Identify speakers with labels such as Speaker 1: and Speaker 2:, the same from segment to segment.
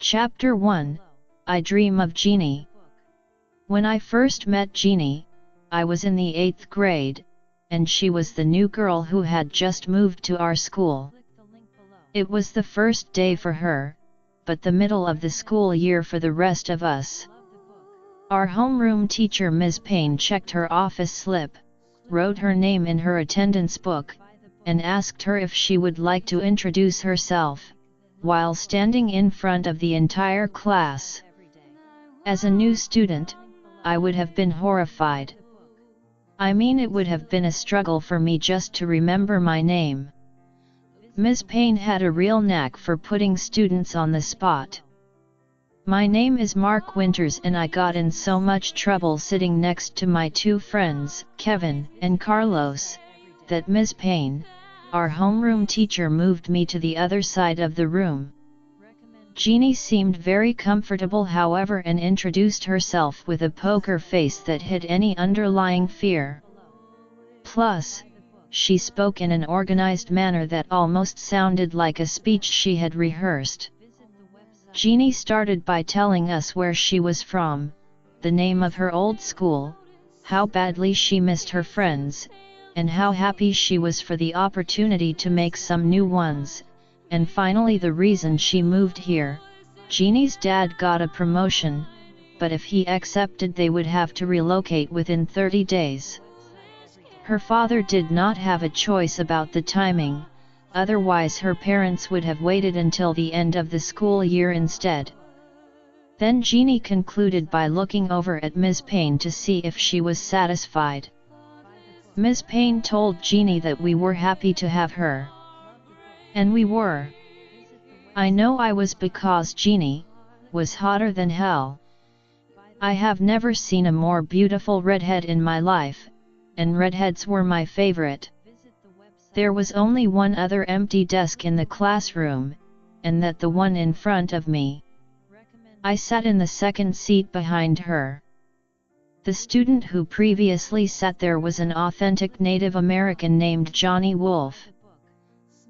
Speaker 1: Chapter 1, I Dream of Jeannie. When I first met Jeannie, I was in the 8th grade, and she was the new girl who had just moved to our school. It was the first day for her, but the middle of the school year for the rest of us. Our homeroom teacher Ms. Payne checked her office slip, wrote her name in her attendance book, and asked her if she would like to introduce herself, while standing in front of the entire class. As a new student, I would have been horrified. I mean, it would have been a struggle for me just to remember my name. Ms. Payne had a real knack for putting students on the spot. My name is Mark Winters, and I got in so much trouble sitting next to my two friends, Kevin and Carlos, that Ms. Payne, our homeroom teacher, moved me to the other side of the room. Jeannie seemed very comfortable, however, and introduced herself with a poker face that hid any underlying fear. Plus, she spoke in an organized manner that almost sounded like a speech she had rehearsed. Jeannie started by telling us where she was from, the name of her old school, how badly she missed her friends, and how happy she was for the opportunity to make some new ones, and finally the reason she moved here. Jeannie's dad got a promotion, but if he accepted they would have to relocate within 30 days. Her father did not have a choice about the timing, otherwise her parents would have waited until the end of the school year instead. Then Jeannie concluded by looking over at Ms. Payne to see if she was satisfied. Ms. Payne told Jeannie that we were happy to have her. And we were. I know I was, because Jeannie was hotter than hell. I have never seen a more beautiful redhead in my life, and redheads were my favorite. There was only one other empty desk in the classroom, and that the one in front of me. I sat in the second seat behind her. The student who previously sat there was an authentic Native American named Johnny Wolf.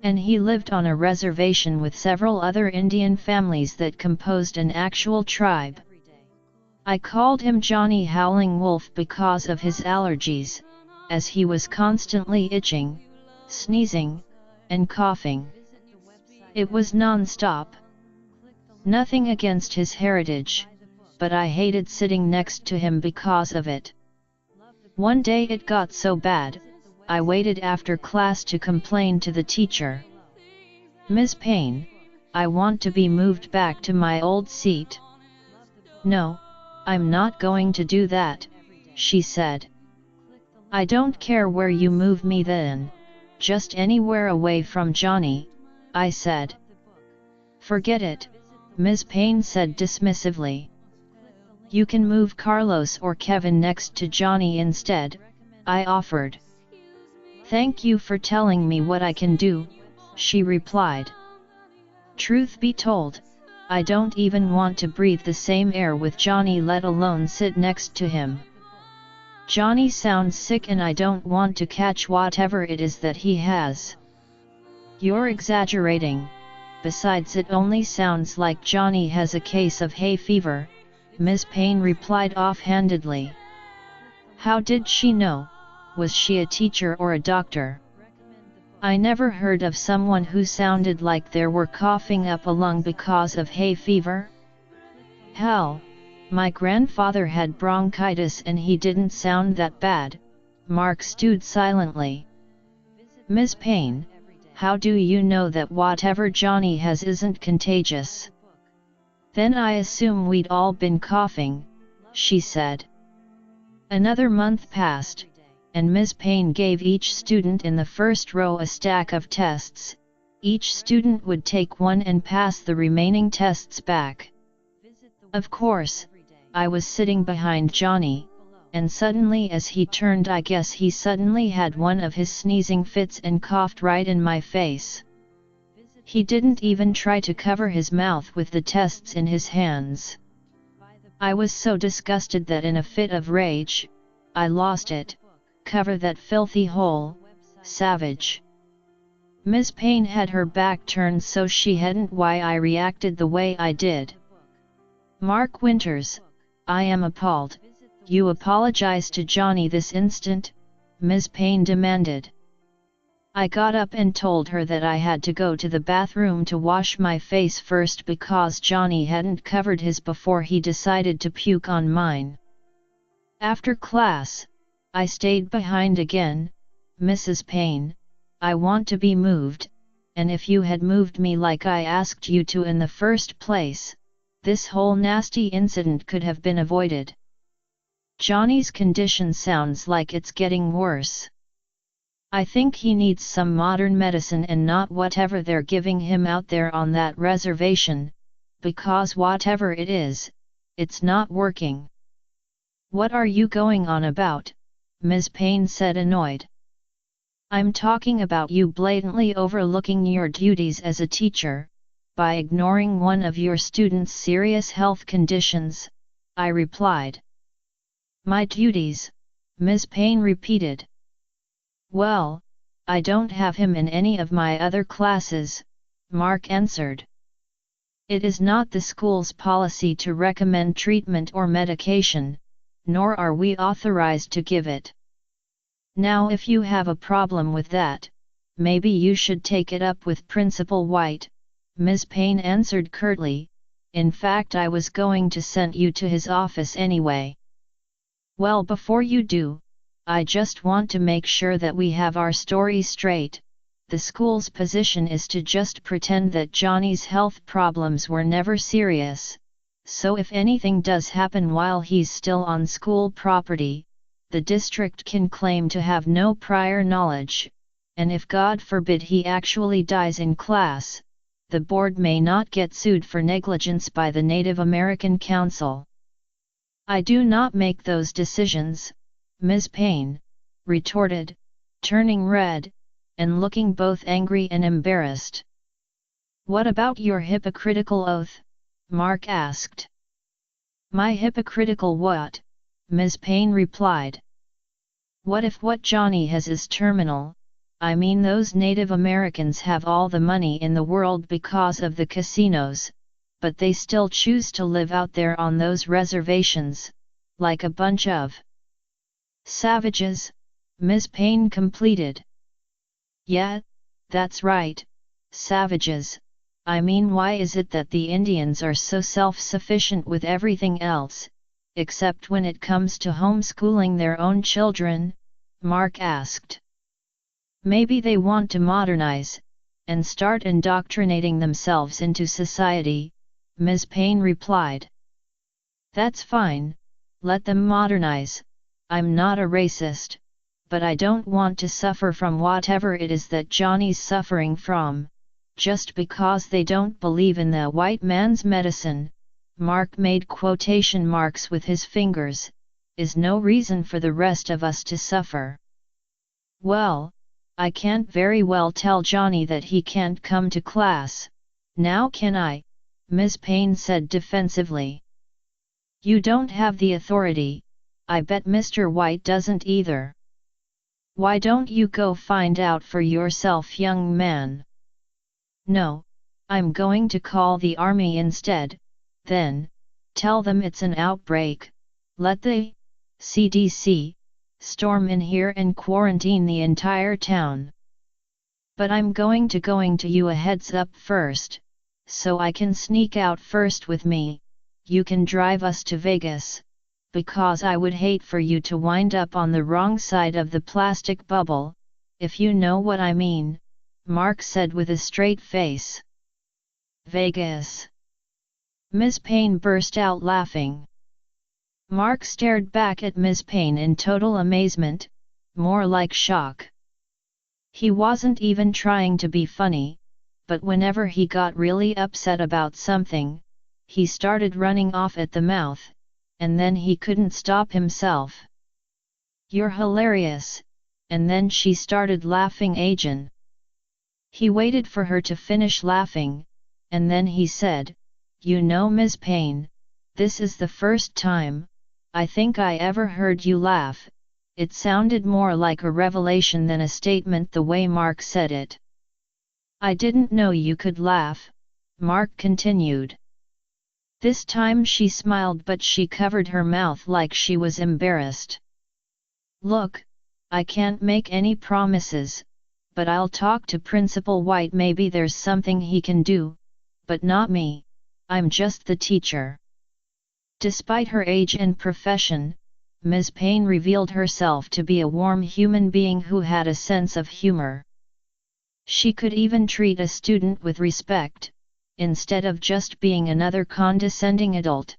Speaker 1: And he lived on a reservation with several other Indian families that composed an actual tribe. I called him Johnny Howling Wolf because of his allergies, as he was constantly itching, sneezing, and coughing. It was non-stop. Nothing against his heritage, but I hated sitting next to him because of it. One day it got so bad, I waited after class to complain to the teacher. Ms. Payne, I want to be moved back to my old seat. No, I'm not going to do that, she said. I don't care where you move me then, just anywhere away from Johnny, I said. Forget it, Ms. Payne said dismissively. You can move Carlos or Kevin next to Johnny instead, I offered. Thank you for telling me what I can do, she replied. Truth be told, I don't even want to breathe the same air with Johnny, let alone sit next to him. Johnny sounds sick and I don't want to catch whatever it is that he has. You're exaggerating. Besides, it only sounds like Johnny has a case of hay fever, Ms. Payne replied offhandedly. How did she know? Was she a teacher or a doctor? I never heard of someone who sounded like they were coughing up a lung because of hay fever. Hell, my grandfather had bronchitis and he didn't sound that bad. Mark stewed silently. Ms. Payne, how do you know that whatever Johnny has isn't contagious? Then I assume we'd all been coughing, she said. Another month passed, and Ms. Payne gave each student in the first row a stack of tests. Each student would take one and pass the remaining tests back. Of course, I was sitting behind Johnny, and suddenly as he turned, I guess he suddenly had one of his sneezing fits and coughed right in my face. He didn't even try to cover his mouth with the tests in his hands. I was so disgusted that in a fit of rage, I lost it. Cover that filthy hole, savage. Miss Payne had her back turned so she hadn't why I reacted the way I did. Mark Winters, I am appalled. You apologize to Johnny this instant, Miss Payne demanded. I got up and told her that I had to go to the bathroom to wash my face first because Johnny hadn't covered his before he decided to puke on mine. After class, I stayed behind again. Mrs. Payne, I want to be moved, and if you had moved me like I asked you to in the first place, this whole nasty incident could have been avoided. Johnny's condition sounds like it's getting worse. I think he needs some modern medicine and not whatever they're giving him out there on that reservation, because whatever it is, it's not working. What are you going on about? Ms. Payne said, annoyed. I'm talking about you blatantly overlooking your duties as a teacher, by ignoring one of your students' serious health conditions, I replied. My duties, Ms. Payne repeated. Well, I don't have him in any of my other classes, Mark answered. It is not the school's policy to recommend treatment or medication, nor are we authorized to give it. Now if you have a problem with that, maybe you should take it up with Principal White, Ms. Payne answered curtly. In fact, I was going to send you to his office anyway. Well, before you do, I just want to make sure that we have our story straight. The school's position is to just pretend that Johnny's health problems were never serious, so if anything does happen while he's still on school property, the district can claim to have no prior knowledge, and if God forbid he actually dies in class, the board may not get sued for negligence by the Native American Council. I do not make those decisions, Ms. Payne retorted, turning red, and looking both angry and embarrassed. What about your hypocritical oath? Mark asked. My hypocritical what? Ms. Payne replied. What if what Johnny has is terminal? I mean, those Native Americans have all the money in the world because of the casinos, but they still choose to live out there on those reservations, like a bunch of savages, Ms. Payne completed. Yeah, that's right, savages. I mean, why is it that the Indians are so self-sufficient with everything else, except when it comes to homeschooling their own children? Mark asked. Maybe they want to modernize, and start indoctrinating themselves into society, Ms. Payne replied. That's fine, let them modernize. I'm not a racist, but I don't want to suffer from whatever it is that Johnny's suffering from, just because they don't believe in the white man's medicine. Mark made quotation marks with his fingers, is no reason for the rest of us to suffer. Well, I can't very well tell Johnny that he can't come to class, now can I? Ms. Payne said defensively. You don't have the authority. I bet Mr. White doesn't either. Why don't you go find out for yourself, young man? No, I'm going to call the army instead, then, tell them it's an outbreak, let the CDC storm in here and quarantine the entire town. But I'm going to you a heads up first, so I can sneak out first with me. You can drive us to Vegas, because I would hate for you to wind up on the wrong side of the plastic bubble, if you know what I mean, Mark said with a straight face. Vegas! Ms. Payne burst out laughing. Mark stared back at Ms. Payne in total amazement, more like shock. He wasn't even trying to be funny, but whenever he got really upset about something, he started running off at the mouth, and then he couldn't stop himself. You're hilarious, and then she started laughing again. He waited for her to finish laughing, and then he said, You know, Ms. Payne, this is the first time, I think I ever heard you laugh. It sounded more like a revelation than a statement the way Mark said it. I didn't know you could laugh, Mark continued. This time she smiled, but she covered her mouth like she was embarrassed. Look, I can't make any promises, but I'll talk to Principal White. Maybe there's something he can do, but not me, I'm just the teacher. Despite her age and profession, Ms. Payne revealed herself to be a warm human being who had a sense of humor. She could even treat a student with respect, instead of just being another condescending adult.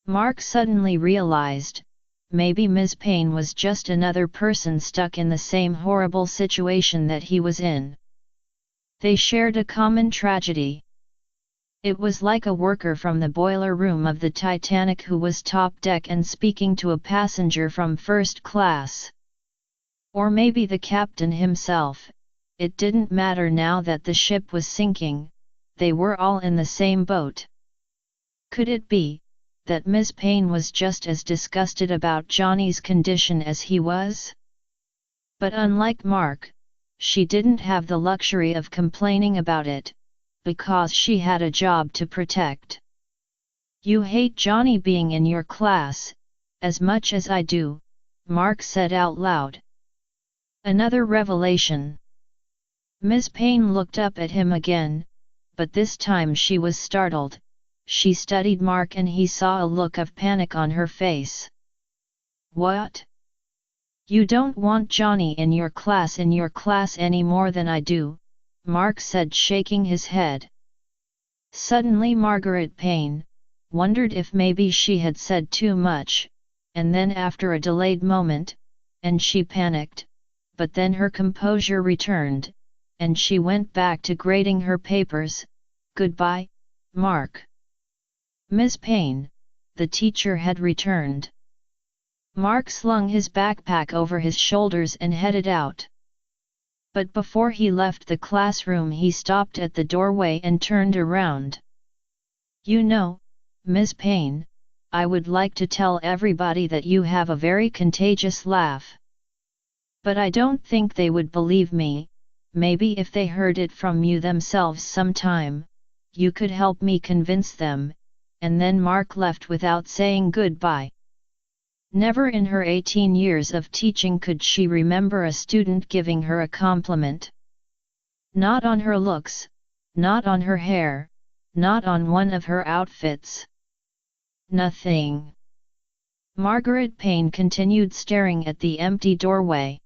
Speaker 1: Mark suddenly realized, maybe Ms. Payne was just another person stuck in the same horrible situation that he was in. They shared a common tragedy. It was like a worker from the boiler room of the Titanic who was top deck and speaking to a passenger from first class. Or maybe the captain himself. It didn't matter now that the ship was sinking, they were all in the same boat. Could it be that Ms. Payne was just as disgusted about Johnny's condition as he was? But unlike Mark, she didn't have the luxury of complaining about it, because she had a job to protect. You hate Johnny being in your class, as much as I do, Mark said out loud. Another revelation. Ms. Payne looked up at him again, but this time she was startled. She studied Mark and he saw a look of panic on her face. What? You don't want Johnny in your class any more than I do, Mark said, shaking his head. Suddenly Margaret Payne wondered if maybe she had said too much, and then after a delayed moment, and she panicked, but then her composure returned, and she went back to grading her papers. Goodbye, Mark. Ms. Payne, the teacher had returned. Mark slung his backpack over his shoulders and headed out. But before he left the classroom he stopped at the doorway and turned around. You know, Ms. Payne, I would like to tell everybody that you have a very contagious laugh. But I don't think they would believe me. Maybe if they heard it from you themselves sometime, you could help me convince them. And then Mark left without saying goodbye. Never in her 18 years of teaching could she remember a student giving her a compliment. Not on her looks, not on her hair, not on one of her outfits. Nothing. Margaret Payne continued staring at the empty doorway.